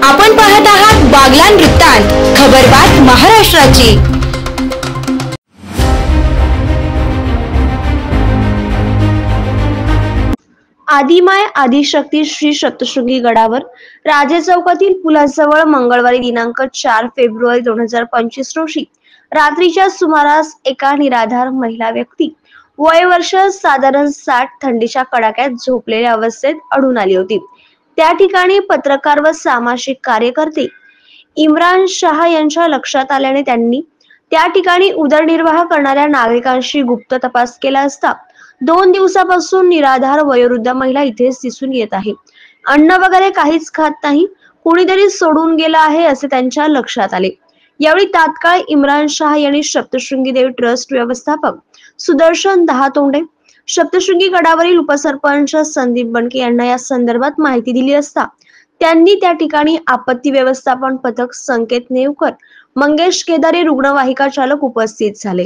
आपण पाहत आहात बागलाण वृत्तांत, खबरबात महाराष्ट्राची। आदिमाय आदिशक्ती श्री सप्तशृंगी गडावर राजे चौकातील पुलाजवळ मंगळवारी दिनांक 4 फेब्रुवारी 2025 रोजी रात्रीच्या सुमारास एका निराधार महिला व्यक्ती वय वर्ष साधारण 60 थंडीच्या कडाक्यात झोपलेल्या अवस्थेत आढळून आली होती। त्या ठिकाणी पत्रकार व सामाजिक कार्यकर्ते इम्रान शाह यांच्या लक्षात आल्याने त्यांनी त्या ठिकाणी उदरनिर्वाह करणाऱ्या नागरिकांशी गुप्त तपास केला असता 2 दिवसापासून निराधार वयोवृद्ध महिला इथेच दिसून येत आहे। अन्न वगैरे काहीच खात नाही, कोणीतरी सोडून गेला आहे असे त्यांच्या लक्षात आले। यावेळी तात्काळ इम्रान शाह यांनी सप्तशृंगी देवी ट्रस्ट व्यवस्थापक सुदर्शन दहातोंडे, सप्तशृंगी गडावरील उपसरपंच संदीप बनके यांना या संदर्भात माहिती दिली असता त्यांनी त्या ठिकाणी आपत्ती व्यवस्थापन पथक संकेत नेवकर, मंगेश केदारे रुग्णवाहिका चालक उपस्थित झाले।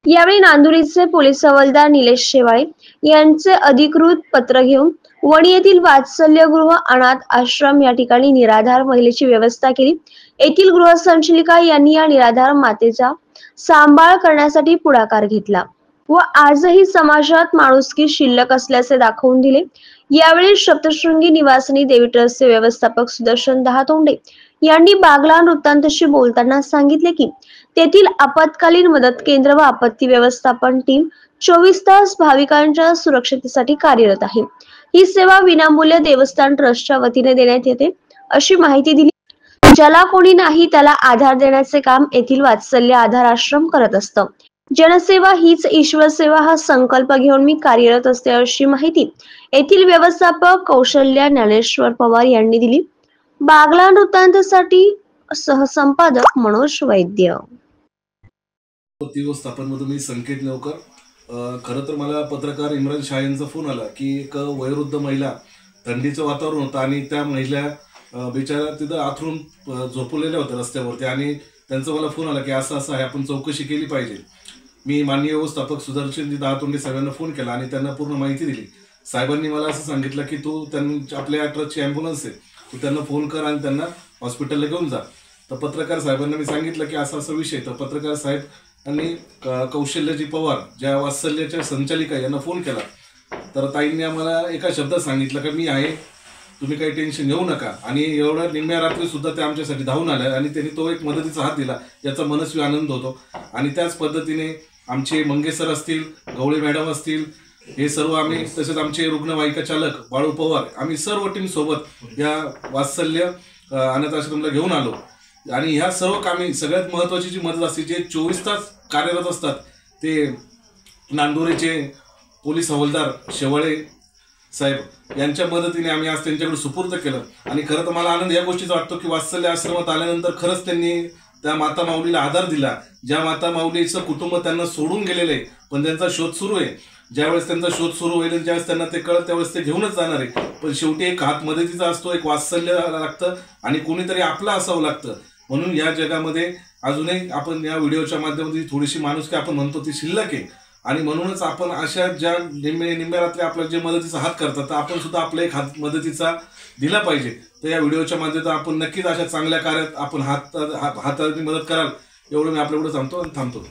यावेळी नांदुरीचे पोलीस हवालदार निलेश शेवाळे यांचे अधिकृत पत्र घेऊन वणी येथील वात्सल्यगृह अनाथ आश्रम या ठिकाणी निराधार महिलेची व्यवस्था केली। येथील गृहसंचालिका यांनी या निराधार मातेचा सांभाळ करण्यासाठी पुढाकार घेतला व आजही समाजात माणुसकी शिल्लक असल्याचे दाखवून दिले। यावेळी सप्तशृंगी निवासिनी देवी ट्रस्टचे व्यवस्थापक सुदर्शन दहातोंडे यांनी बागलाण वृत्तांतशी बोलताना सांगितले की तेथील आपत्कालीन मदत केंद्र व आपत्ती व्यवस्थापन टीम 24 तास भाविकांच्या सुरक्षतेसाठी कार्यरत आहे। ही सेवा विनामूल्य देवस्थान ट्रस्टच्या वतीने देण्यात येते अशी माहिती दिली। ज्याला कोणी नाही त्याला आधार देण्याचे काम येथील वात्सल्य आधार आश्रम करत असतं। जनसेवा हीच ईश्वर सेवा हा संकल्प घेऊन मी कार्यरत असते अशी माहिती येथील व्यवस्थापक कौशल्या ज्ञानेश्वर पवार यांनी दिली। बागलाण वृत्तांतसाठी सहसंपादक मनोज वैद्य। व्यवस्थापन मध्ये मी संकेत नेवकर। खरं तर मला पत्रकार इम्रान शाह यांचा फोन आला की एक वयोवृद्ध महिला, थंडीचं वातावरण होतं आणि त्या महिला बिचारा तिथं आथरून झोपलेल्या होत्या रस्त्यावरती आणि त्यांचा मला फोन आला की असं असं आहे, आपण चौकशी केली पाहिजे। मी माननीय व्यवस्थापक सुदर्शनजी दहातोंडे साहेबांना फोन केला आणि त्यांना पूर्ण माहिती दिली। साहेबांनी मला असं सांगितलं की तू त्यांनी आपल्या ट्रस्टची ॲम्ब्युलन्स आहे, तू त्यांना फोन कर आणि त्यांना हॉस्पिटलला घेऊन जा। तर पत्रकार साहेबांना मी सांगितलं की असा असा विषय। तर पत्रकार साहेब यांनी कौशल्याजी पवार ज्या वात्सल्याच्या संचालिका यांना फोन केला। तर ताईंनी आम्हाला एका शब्दात सांगितलं की मी आहे, तुम्ही काही टेन्शन घेऊ नका। आणि एवढ्या निम्म्या रात्री सुद्धा ते आमच्यासाठी धावून आल्या आणि त्यांनी तो एक मदतीचा हात दिला, याचा मनस्वी आनंद होतो। आणि त्याच पद्धतीने आमचे मंगेश सर असतील, गवळे मॅडम असतील, हे सर्व आम्ही, तसेच आमचे रुग्णवाहिका चालक बाळू पवार, आम्ही सर्व टीम सोबत या वात्सल्य अनाथ आश्रमला घेऊन आलो। आणि ह्या सर्व कामी सगळ्यात महत्त्वाची जी मदत असते, जे 24 तास कार्यरत असतात, ते नांदुरीचे पोलीस हवालदार शेवाळे साहेब यांच्या मदतीने आम्ही आज त्यांच्याकडे सुपूर्द केलं। आणि खरं तर मला आनंद या गोष्टीचा वाटतो की वात्सल्य आश्रमात आल्यानंतर खरंच त्यांनी त्या माता माऊलीला आधार दिला। ज्या माता माऊलीचं कुटुंब त्यांना सोडून गेलेलं आहे, पण त्यांचा शोध सुरू आहे। ज्यावेळेस त्यांचा शोध सुरू होईल आणि ज्यावेळेस त्यांना ते कळत त्यावेळेस ते घेऊनच जाणार आहे। पण शेवटी एक हात मदतीचा असतो, एक वात्सल्य लागतं आणि कोणीतरी आपलं असावं लागतं। म्हणून या जगामध्ये अजूनही आपण या व्हिडिओच्या माध्यमातून थोडीशी माणुसकी आपण म्हणतो ती शिल्लक आहे। आणि म्हणूनच आपण अशा ज्या निम्म्या रात्री आपल्याला जे मदतीचा हात करतात, तर आपण सुद्धा आपला एक हात मदतीचा दिला पाहिजे। तर या व्हिडिओच्या माध्यमातून आपण नक्कीच अशा चांगल्या कार्यात आपण हाताने मदत कराल एवढं मी आपल्याकडे सांगतो आणि थांबतो।